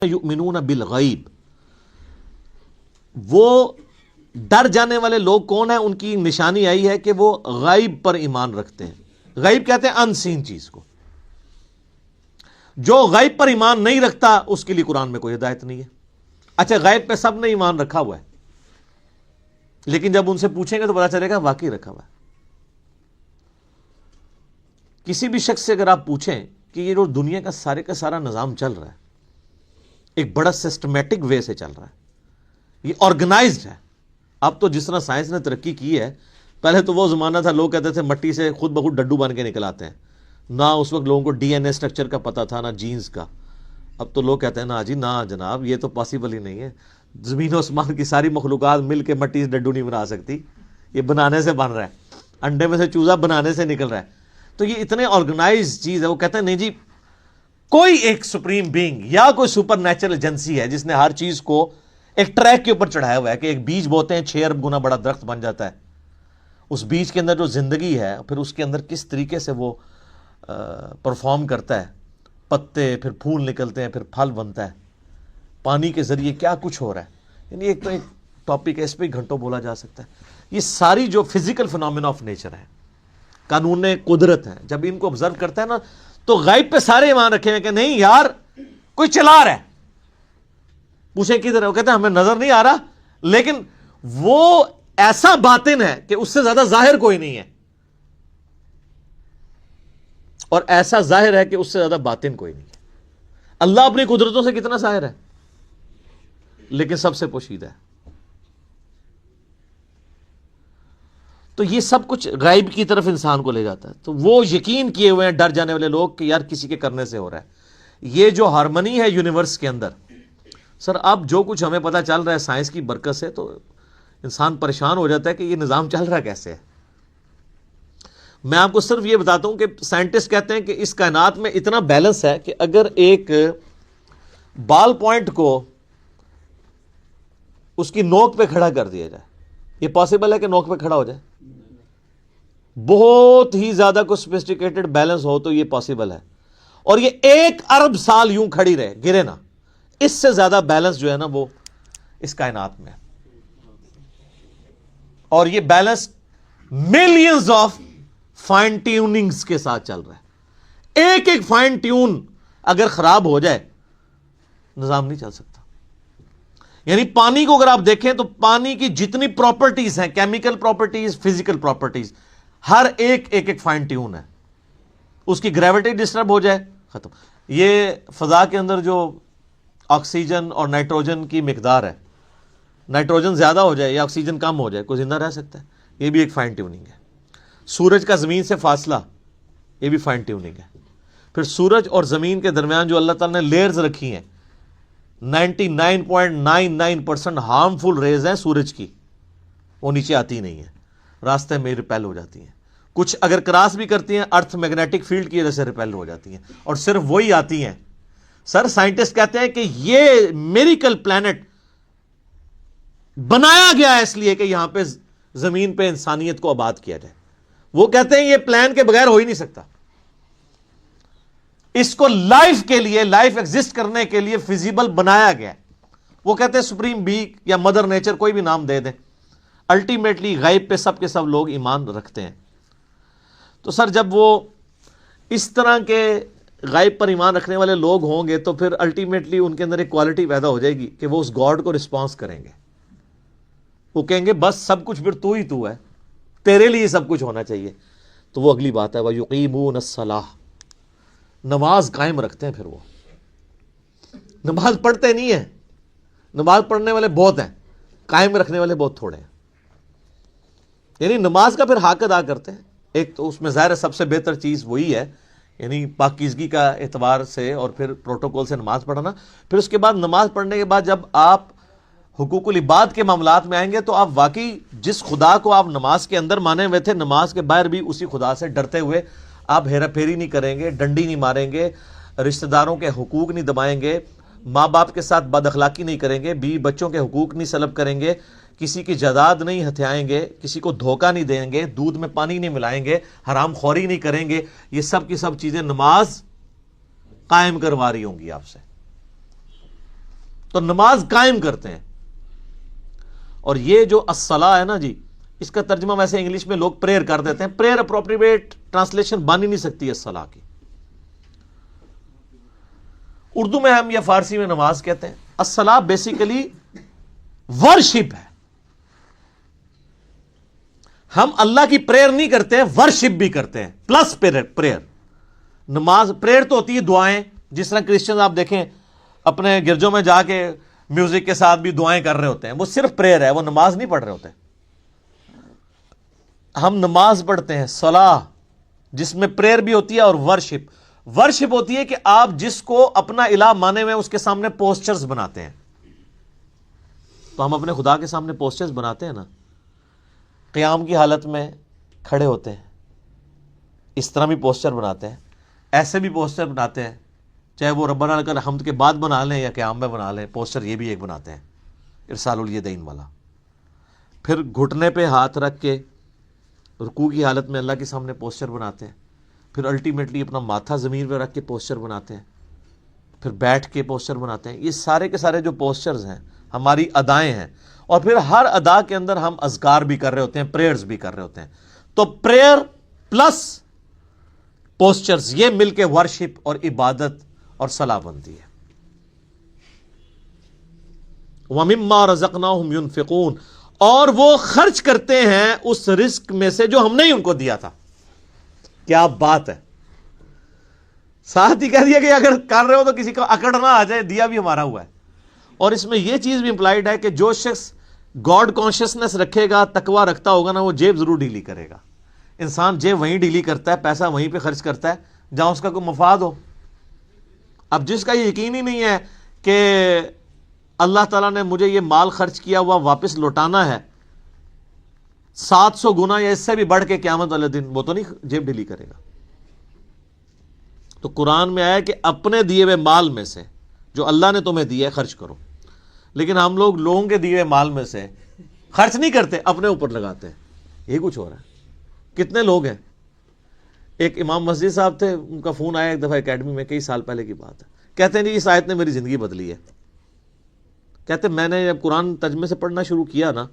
یؤمنون بالغیب، وہ ڈر جانے والے لوگ کون ہیں؟ ان کی نشانی آئی ہے کہ وہ غیب پر ایمان رکھتے ہیں۔ غیب کہتے ہیں ان سین چیز کو۔ جو غیب پر ایمان نہیں رکھتا اس کے لیے قرآن میں کوئی ہدایت نہیں ہے۔ اچھا، غیب پہ سب نے ایمان رکھا ہوا ہے، لیکن جب ان سے پوچھیں گے تو پتا چلے گا واقعی رکھا ہوا ہے۔ کسی بھی شخص سے اگر آپ پوچھیں کہ یہ جو دنیا کا سارے کا سارا نظام چل رہا ہے، ایک بڑا سسٹمیٹک وے سے چل رہا ہے، یہ آرگنائزڈ ہے۔ اب تو جس طرح سائنس نے ترقی کی ہے، پہلے تو وہ زمانہ تھا لوگ کہتے تھے مٹی سے خود بخود ڈڈو بن کے نکل آتے ہیں، نہ اس وقت لوگوں کو ڈی این اے اسٹرکچر کا پتہ تھا، نہ جینز کا۔ اب تو لوگ کہتے ہیں نا جی نہ جناب، یہ تو پاسبل ہی نہیں ہے، زمین و آسمان کی ساری مخلوقات مل کے مٹی سے ڈڈو نہیں بنا سکتی، یہ بنانے سے بن رہا ہے، انڈے میں سے چوزا بنانے سے نکل رہا ہے۔ تو یہ اتنے آرگنائز چیز ہے، وہ کہتے ہیں نہیں جی کوئی ایک سپریم بینگ یا کوئی سپر نیچرل ایجنسی ہے جس نے ہر چیز کو ایک ٹریک کے اوپر چڑھایا ہوا ہے کہ ایک بیج بوتے ہیں 6 ارب گنا بڑا درخت بن جاتا ہے۔ اس بیج کے اندر جو زندگی ہے، پھر اس کے اندر کس طریقے سے وہ پرفارم کرتا ہے، پتے پھر پھول نکلتے ہیں، پھر پھل بنتا ہے، پانی کے ذریعے کیا کچھ ہو رہا ہے، یعنی ایک تو ایک ٹاپک ہے، اس پہ گھنٹوں بولا جا سکتا ہے۔ یہ ساری جو فزیکل فنامنا آف نیچر ہے، قانون قدرت ہے، جب ان کو آبزرو کرتا ہے نا تو غیب پہ سارے ایمان رکھے ہیں کہ نہیں یار کوئی چلا رہا ہے۔ پوچھیں کدھر ہے، وہ کہتے ہیں ہمیں نظر نہیں آ رہا، لیکن وہ ایسا باطن ہے کہ اس سے زیادہ ظاہر کوئی نہیں ہے، اور ایسا ظاہر ہے کہ اس سے زیادہ باطن کوئی نہیں ہے۔ اللہ اپنی قدرتوں سے کتنا ظاہر ہے، لیکن سب سے پوشیدہ ہے۔ تو یہ سب کچھ غیب کی طرف انسان کو لے جاتا ہے۔ تو وہ یقین کیے ہوئے ہیں ڈر جانے والے لوگ کہ یار کسی کے کرنے سے ہو رہا ہے۔ یہ جو ہارمنی ہے یونیورس کے اندر، سر اب جو کچھ ہمیں پتہ چل رہا ہے سائنس کی برکت سے، تو انسان پریشان ہو جاتا ہے کہ یہ نظام چل رہا کیسے ہے۔ میں آپ کو صرف یہ بتاتا ہوں کہ سائنٹسٹ کہتے ہیں کہ اس کائنات میں اتنا بیلنس ہے کہ اگر ایک بال پوائنٹ کو اس کی نوک پہ کھڑا کر دیا جائے، یہ پاسبل ہے کہ نوک پہ کھڑا ہو جائے؟ بہت ہی زیادہ کوئی سوفسٹیکیٹڈ بیلنس ہو تو یہ پاسبل ہے، اور یہ 1 ارب سال یوں کھڑی رہے، گرے نا۔ اس سے زیادہ بیلنس جو ہے نا وہ اس کائنات میں ہے، اور یہ balance millions of fine tunings کے ساتھ چل رہا ہے۔ ایک ایک فائن ٹیون اگر خراب ہو جائے نظام نہیں چل سکتا۔ یعنی پانی کو اگر آپ دیکھیں تو پانی کی جتنی پراپرٹیز ہیں، کیمیکل پراپرٹیز، فزیکل پراپرٹیز، ہر ایک فائن ٹیون ہے۔ اس کی گریوٹی ڈسٹرب ہو جائے ختم۔ یہ فضا کے اندر جو آکسیجن اور نائٹروجن کی مقدار ہے، نائٹروجن زیادہ ہو جائے یا آکسیجن کم ہو جائے، کوئی زندہ رہ سکتا ہے؟ یہ بھی ایک فائن ٹیوننگ ہے۔ سورج کا زمین سے فاصلہ، یہ بھی فائن ٹیوننگ ہے۔ پھر سورج اور زمین کے درمیان جو اللہ تعالیٰ نے لیئرز رکھی ہیں، 99.99% ہارمفل ریز ہیں سورج کی، وہ نیچے آتی نہیں ہیں، راستے میں ریپیل ہو جاتی ہیں۔ کچھ اگر کراس بھی کرتی ہیں ارتھ میگنیٹک فیلڈ کی وجہ سے ریپیل ہو جاتی ہیں، اور صرف وہی آتی ہیں۔ سر سائنٹسٹ کہتے ہیں کہ یہ میریکل پلانٹ بنایا گیا ہے اس لیے کہ یہاں پہ زمین پہ انسانیت کو آباد کیا جائے۔ وہ کہتے ہیں یہ پلان کے بغیر ہو ہی نہیں سکتا، اس کو لائف کے لیے، لائف ایگزسٹ کرنے کے لیے فیزیبل بنایا گیا ہے۔ وہ کہتے ہیں سپریم بینگ یا مدر نیچر، کوئی بھی نام دے دیں، الٹیمیٹلی غیب پہ سب کے سب لوگ ایمان رکھتے ہیں۔ تو سر جب وہ اس طرح کے غیب پر ایمان رکھنے والے لوگ ہوں گے تو پھر الٹیمیٹلی ان کے اندر ایک کوالٹی پیدا ہو جائے گی کہ وہ اس گاڈ کو رسپانس کریں گے۔ وہ کہیں گے بس سب کچھ پھر تو ہی تو ہے، تیرے لیے سب کچھ ہونا چاہیے۔ تو وہ اگلی بات ہے، وَيُقِيمُونَ الصَّلَاةَ، نماز قائم رکھتے ہیں۔ پھر وہ نماز پڑھتے نہیں ہیں، نماز پڑھنے والے بہت ہیں، قائم رکھنے والے بہت تھوڑے ہیں۔ یعنی نماز کا پھر حق ادا کرتے ہیں۔ ایک تو اس میں ظاہر ہے سب سے بہتر چیز وہی ہے، یعنی پاکیزگی کا اعتبار سے اور پھر پروٹوکول سے نماز پڑھنا۔ پھر اس کے بعد نماز پڑھنے کے بعد جب آپ حقوق العباد کے معاملات میں آئیں گے تو آپ واقعی جس خدا کو آپ نماز کے اندر مانے ہوئے تھے، نماز کے باہر بھی اسی خدا سے ڈرتے ہوئے آپ ہیرا پھیری نہیں کریں گے، ڈنڈی نہیں ماریں گے، رشتہ داروں کے حقوق نہیں دبائیں گے، ماں باپ کے ساتھ بد اخلاقی نہیں کریں گے، بیوی بچوں کے حقوق نہیں سلب کریں گے، کسی کی جائیداد نہیں ہتھیائیں گے، کسی کو دھوکہ نہیں دیں گے، دودھ میں پانی نہیں ملائیں گے، حرام خوری نہیں کریں گے۔ یہ سب کی سب چیزیں نماز قائم کروا رہی ہوں گی آپ سے۔ تو نماز قائم کرتے ہیں. اور یہ جو الصلاۃ ہے نا جی، اس کا ترجمہ ویسے انگلش میں لوگ پریئر کر دیتے ہیں. پریئر اپروپریٹ ٹرانسلیشن بن ہی نہیں سکتی ہے الصلاۃ کی. اردو میں ہم یا فارسی میں نماز کہتے ہیں. الصلاۃ بیسیکلی ورشپ ہے. ہم اللہ کی پریئر نہیں کرتے ہیں، ورشپ بھی کرتے ہیں پلس پریئر. نماز پریئر تو ہوتی ہے دعائیں، جس طرح کرسچنز آپ دیکھیں اپنے گرجوں میں جا کے میوزک کے ساتھ بھی دعائیں کر رہے ہوتے ہیں، وہ صرف پریئر ہے، وہ نماز نہیں پڑھ رہے ہوتے. ہم نماز پڑھتے ہیں صلاح، جس میں پریئر بھی ہوتی ہے اور ورشپ. ورشپ ہوتی ہے کہ آپ جس کو اپنا الہ مانے ہوئے اس کے سامنے پوسچرز بناتے ہیں. تو ہم اپنے خدا کے سامنے پوسچرز بناتے ہیں نا، قیام کی حالت میں کھڑے ہوتے ہیں، اس طرح بھی پوسچر بناتے ہیں، ایسے بھی پوسچر بناتے ہیں، چاہے وہ ربنا لک الحمد کے بعد بنا لیں یا قیام میں بنا لیں. پوسچر یہ بھی ایک بناتے ہیں ارسال الیدین والا. پھر گھٹنے پہ ہاتھ رکھ کے رکوع کی حالت میں اللہ کے سامنے پوسچر بناتے ہیں. پھر الٹیمیٹلی اپنا ماتھا زمین پہ رکھ کے پوسچر بناتے ہیں. پھر بیٹھ کے پوسچر بناتے ہیں. یہ سارے کے سارے جو پوسچرز ہیں ہماری ادائیں ہیں. اور پھر ہر ادا کے اندر ہم اذکار بھی کر رہے ہوتے ہیں، پریئرز بھی کر رہے ہوتے ہیں. تو پریئر پلس پوسچرز یہ مل کے ورشپ اور عبادت اور صلاح بنتی ہے. وَمِمَّا رَزَقْنَاهُمْ يُنْفِقُونَ، اور وہ خرچ کرتے ہیں اس رزق میں سے جو ہم نے ہی ان کو دیا تھا. کیا بات ہے. ساتھ ہی کہہ دیا کہ اگر کر رہے ہو تو کسی کو اکڑ نہ آ جائے، دیا بھی ہمارا ہوا ہے. اور اس میں یہ چیز بھی امپلائڈ ہے کہ جو شخص گاڈ کانشیسنس رکھے گا، تقوی رکھتا ہوگا نا، وہ جیب ضرور ڈھیلی کرے گا. انسان جیب وہیں ڈھیلی کرتا ہے، پیسہ وہیں پہ خرچ کرتا ہے جہاں اس کا کوئی مفاد ہو. اب جس کا یہ یقین ہی نہیں ہے کہ اللہ تعالیٰ نے مجھے یہ مال خرچ کیا ہوا واپس لوٹانا ہے 700 گنا یا اس سے بھی بڑھ کے قیامت والے دن، وہ تو نہیں جیب ڈھیلی کرے گا. تو قرآن میں آیا کہ اپنے دیے ہوئے مال میں سے جو اللہ نے تمہیں دیا ہے خرچ کرو. لیکن ہم لوگ لوگوں کے دیے ہوئے مال میں سے خرچ نہیں کرتے، اپنے اوپر لگاتے ہیں. یہ کچھ ہو رہا ہے. کتنے لوگ ہیں. ایک امام مسجد صاحب تھے، ان کا فون آیا ایک دفعہ اکیڈمی میں، کئی سال پہلے کی بات ہے. کہتے ہیں جی اس آیت نے میری زندگی بدلی ہے. کہتے ہیں میں نے جب قرآن ترجمے سے پڑھنا شروع کیا نا،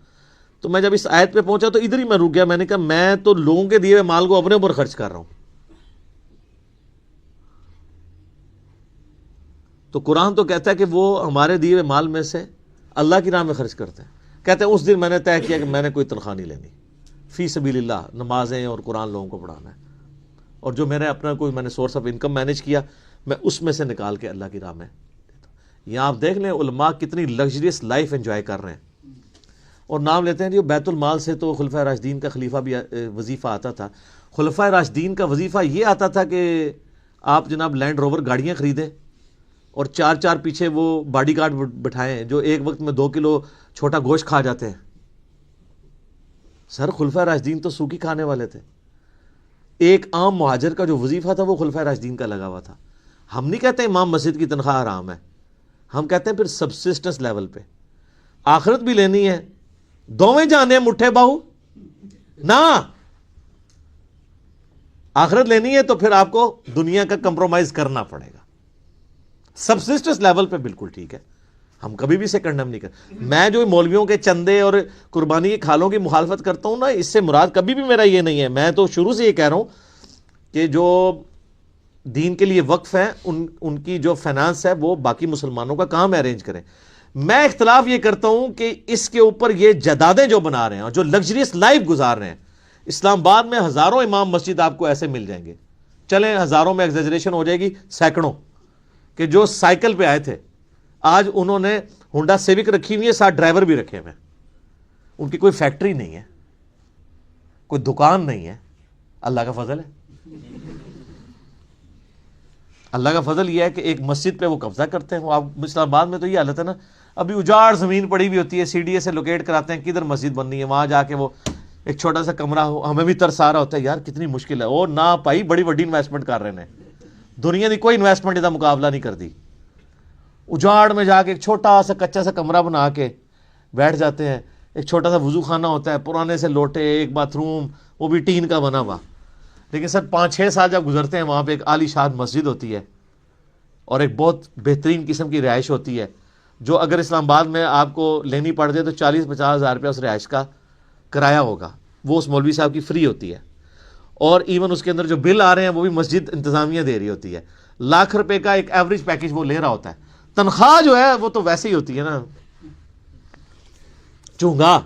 تو میں جب اس آیت پہ پہنچا تو ادھر ہی میں رک گیا. میں نے کہا میں تو لوگوں کے دیے ہوئے مال کو اپنے اوپر خرچ کر رہا ہوں. تو قرآن تو کہتا ہے کہ وہ ہمارے دیے ہوئے مال میں سے اللہ کی راہ میں خرچ کرتے ہیں. کہتے ہیں اس دن میں نے طے کیا کہ میں نے کوئی تنخواہ نہیں لینی، فی سبیل اللہ نمازیں اور قرآن لوگوں کو پڑھانا ہے. اور جو میرے اپنا کوئی میں نے سورس آف انکم مینیج کیا، میں اس میں سے نکال کے اللہ کی راہ میں دیتا ہوں. یہاں آپ دیکھ لیں علماء کتنی لگژریس لائف انجوائے کر رہے ہیں. اور نام لیتے ہیں جو بیت المال سے تو خلفۂ راشدین کا خلیفہ بھی وظیفہ آتا تھا. خلفۂ راشدین کا وظیفہ یہ آتا تھا کہ آپ جناب لینڈ روور گاڑیاں خریدیں اور 4 پیچھے وہ باڈی گارڈ بٹھائیں جو ایک وقت میں 2 کلو چھوٹا گوشت کھا جاتے ہیں. سر خلفۂ راشدین تو سوکھی کھانے والے تھے. ایک عام مہاجر کا جو وظیفہ تھا وہ خلفۂ راشدین کا لگا ہوا تھا. ہم نہیں کہتے امام مسجد کی تنخواہ حرام ہے، ہم کہتے ہیں پھر سبسسٹنس لیول پہ آخرت بھی لینی ہے. دوویں جانے مٹھے باہو نہ، آخرت لینی ہے تو پھر آپ کو دنیا کا کمپرومائز کرنا پڑے گا. سبسسٹنس لیول پہ بالکل ٹھیک ہے، ہم کبھی بھی اسے کنڈم نہیں کرتے. میں جو مولویوں کے چندے اور قربانی کی کھالوں کی مخالفت کرتا ہوں نا، اس سے مراد کبھی بھی میرا یہ نہیں ہے. میں تو شروع سے یہ کہہ رہا ہوں کہ جو دین کے لیے وقف ہیں ان کی جو فائنانس ہے وہ باقی مسلمانوں کا کام ارینج کریں. میں اختلاف یہ کرتا ہوں کہ اس کے اوپر یہ جدادیں جو بنا رہے ہیں اور جو لگژریس لائف گزار رہے ہیں، اسلام آباد میں ہزاروں امام مسجد آپ کو ایسے مل جائیں گے، چلیں ہزاروں میں ایگزیجریشن ہو جائے گی، سینکڑوں، کہ جو سائیکل پہ آئے تھے آج انہوں نے ہونڈا سیوک رکھی ہوئی ہے، ساتھ ڈرائیور بھی رکھے ہوئے ہیں. ان کی کوئی فیکٹری نہیں ہے، کوئی دکان نہیں ہے. اللہ کا فضل ہے. اللہ کا فضل یہ ہے کہ ایک مسجد پہ وہ قبضہ کرتے ہیں. وہ آپ اسلام آباد میں تو یہ حالت ہے نا، ابھی اجاڑ زمین پڑی ہوئی ہوتی ہے، سی ڈی اے سے لوکیٹ کراتے ہیں کدھر مسجد بننی ہے، وہاں جا کے وہ ایک چھوٹا سا کمرہ ہو. ہمیں بھی ترس آ رہا ہوتا ہے یار کتنی مشکل ہے. اور نہ پائی بڑی بڑی انویسٹمنٹ کر رہے ہیں، دنیا کی کوئی انویسٹمنٹ کا مقابلہ نہیں کر دی. اجاڑ میں جا کے ایک چھوٹا سا کچا سا کمرہ بنا کے بیٹھ جاتے ہیں. ایک چھوٹا سا وضو خانہ ہوتا ہے، پرانے سے لوٹے، ایک باتھ روم، وہ بھی ٹین کا بنا ہوا. لیکن سر 5-6 سال جب گزرتے ہیں وہاں پہ ایک عالی شان مسجد ہوتی ہے اور ایک بہت بہترین قسم کی رہائش ہوتی ہے. جو اگر اسلام آباد میں آپ کو لینی پڑ جائے تو 40-50 ہزار روپیہ اس رہائش کا کرایہ ہوگا، وہ اس مولوی صاحب کی فری ہوتی ہے، اور ایون اس کے اندر جو بل آ رہے ہیں وہ بھی مسجد انتظامیہ دے رہی ہوتی ہے. لاکھ روپے کا ایک ایوریج پیکج وہ لے رہا ہوتا ہے. تنخواہ جو ہے وہ تو ویسے ہی ہوتی ہے نا چونگا.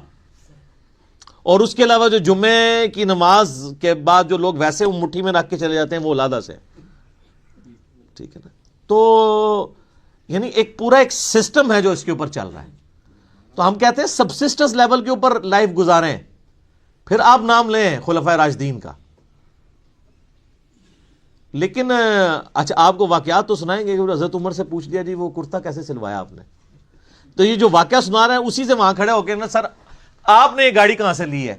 اور اس کے علاوہ جو جمعے کی نماز کے بعد جو لوگ ویسے مٹھی میں رکھ کے چلے جاتے ہیں وہ اولادہ سے، ٹھیک ہے نا. تو یعنی ایک پورا ایک سسٹم ہے جو اس کے اوپر چل رہا ہے. تو ہم کہتے ہیں سبسسٹنس لیول کے اوپر لائف گزاریں، پھر آپ نام لیں خلفائے راشدین کا. لیکن اچھا آپ کو واقعات تو سنائیں گے کہ حضرت عمر سے پوچھ دیا جی وہ کرتا کیسے سلوایا آپ نے، تو یہ جو واقعہ سنا رہے ہیں اسی سے وہاں کھڑے ہو کے نا سر آپ نے یہ گاڑی کہاں سے لی ہے،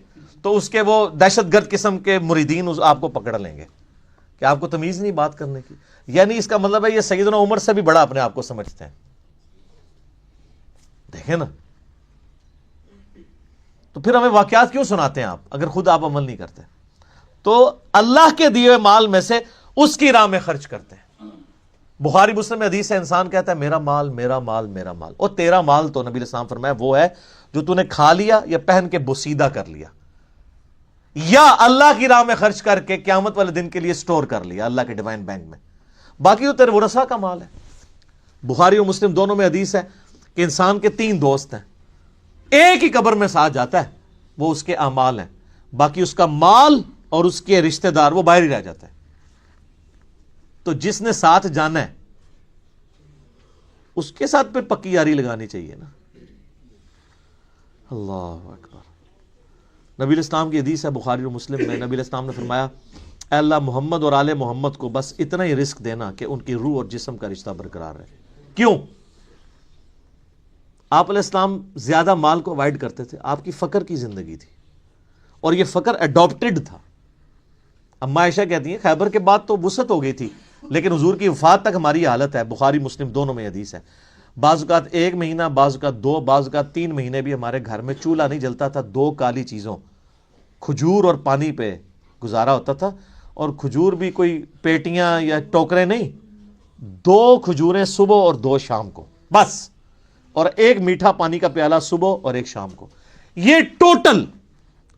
تو اس کے وہ دہشت گرد قسم کے مریدین آپ کو پکڑ لیں گے کہ آپ کو تمیز نہیں بات کرنے کی. یعنی اس کا مطلب ہے یہ سیدنا عمر سے بھی بڑا اپنے آپ کو سمجھتے ہیں. دیکھیں نا، تو پھر ہمیں واقعات کیوں سناتے ہیں آپ اگر خود آپ عمل نہیں کرتے؟ تو اللہ کے دیے ہوئے مال میں سے اس کی راہ میں خرچ کرتے ہیں. بخاری مسلم میں حدیث ہے، انسان کہتا ہے میرا مال میرا مال میرا مال، اور تیرا مال تو نبی علیہ السلام فرمایا وہ ہے جو تو نے کھا لیا یا پہن کے بوسیدہ کر لیا یا اللہ کی راہ میں خرچ کر کے قیامت والے دن کے لیے سٹور کر لیا اللہ کے ڈیوائن بینک میں. باقی تو تیرے ورثہ کا مال ہے. بخاری اور مسلم دونوں میں حدیث ہے کہ انسان کے 3 دوست ہیں، ایک ہی قبر میں ساتھ جاتا ہے، وہ اس کے اعمال ہیں، باقی اس کا مال اور اس کے رشتہ دار وہ باہر ہی رہ جاتا ہے. تو جس نے ساتھ جانا ہے اس کے ساتھ پھر پکی یاری لگانی چاہیے نا. اللہ اکبر. نبی الاسلام کی حدیث ہے بخاری اور مسلم میں، نبی الاسلام نے فرمایا اے اللہ محمد اور آل محمد کو بس اتنا ہی رزق دینا کہ ان کی روح اور جسم کا رشتہ برقرار رہے. کیوں؟ آپ علیہ السلام زیادہ مال کو اوائڈ کرتے تھے، آپ کی فقر کی زندگی تھی اور یہ فقر اڈاپٹڈ تھا. اما عائشہ کہتی ہیں خیبر کے بعد تو وسعت ہو گئی تھی، لیکن حضور کی وفات تک ہماری یہ حالت ہے. بخاری مسلم دونوں میں حدیث ہے. بعض اوقات 1 مہینہ، بعض اوقات 2، بعض اوقات 3 مہینے بھی ہمارے گھر میں چولہا نہیں جلتا تھا. 2 کالی چیزوں کھجور اور پانی پہ گزارا ہوتا تھا، اور کھجور بھی کوئی پیٹیاں یا ٹوکرے نہیں، 2 کھجوریں صبح اور 2 شام کو بس، اور 1 میٹھا پانی کا پیالہ صبح اور 1 شام کو. یہ ٹوٹل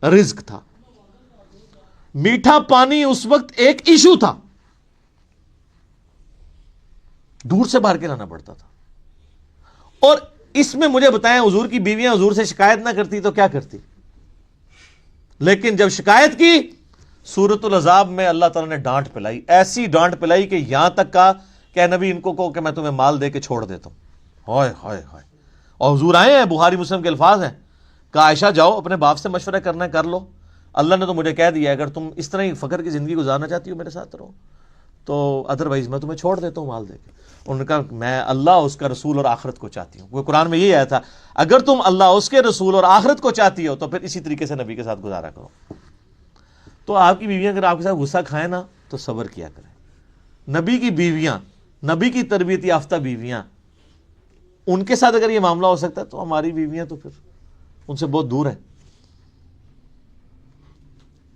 رزق تھا. میٹھا پانی اس وقت ایک ایشو تھا، دور سے باہر کے لانا پڑتا تھا. اور اس میں مجھے بتائیں حضور کی بیویاں حضور سے شکایت نہ کرتی تو کیا کرتی؟ لیکن جب شکایت کی سورۃ العذاب میں اللہ تعالیٰ نے ڈانٹ پلائی، ایسی ڈانٹ پلائی کہ یہاں تک کہا کہ اے نبی ان کو کہو کہ میں تمہیں مال دے کے چھوڑ دیتا ہوں. ہائے ہائے ہائے. اور حضور آئے ہیں، بخاری مسلم کے الفاظ ہیں، کہ عائشہ جاؤ اپنے باپ سے مشورہ کرنا ہے کر لو، اللہ نے تو مجھے کہہ دیا اگر تم اس طرح ہی فقر کی زندگی گزارنا چاہتی ہو میرے ساتھ رہو، تو ادروائز میں تمہیں چھوڑ دیتا ہوں مال دے کے. انہوں نے کہا میں اللہ اس کا رسول اور آخرت کو چاہتی ہوں. وہ قرآن میں یہی آیا تھا اگر تم اللہ اس کے رسول اور آخرت کو چاہتی ہو تو پھر اسی طریقے سے نبی کے ساتھ گزارا کرو. تو آپ کی بیویاں اگر آپ کے ساتھ غصہ کھائیں نا تو صبر کیا کریں. نبی کی بیویاں، نبی کی تربیت یافتہ بیویاں، ان کے ساتھ اگر یہ معاملہ ہو سکتا ہے تو ہماری بیویاں تو پھر ان سے بہت دور ہیں.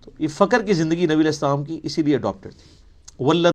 تو یہ فقر کی زندگی نبی علیہ السلام کی اسی لیے اڈاپٹڈ تھی.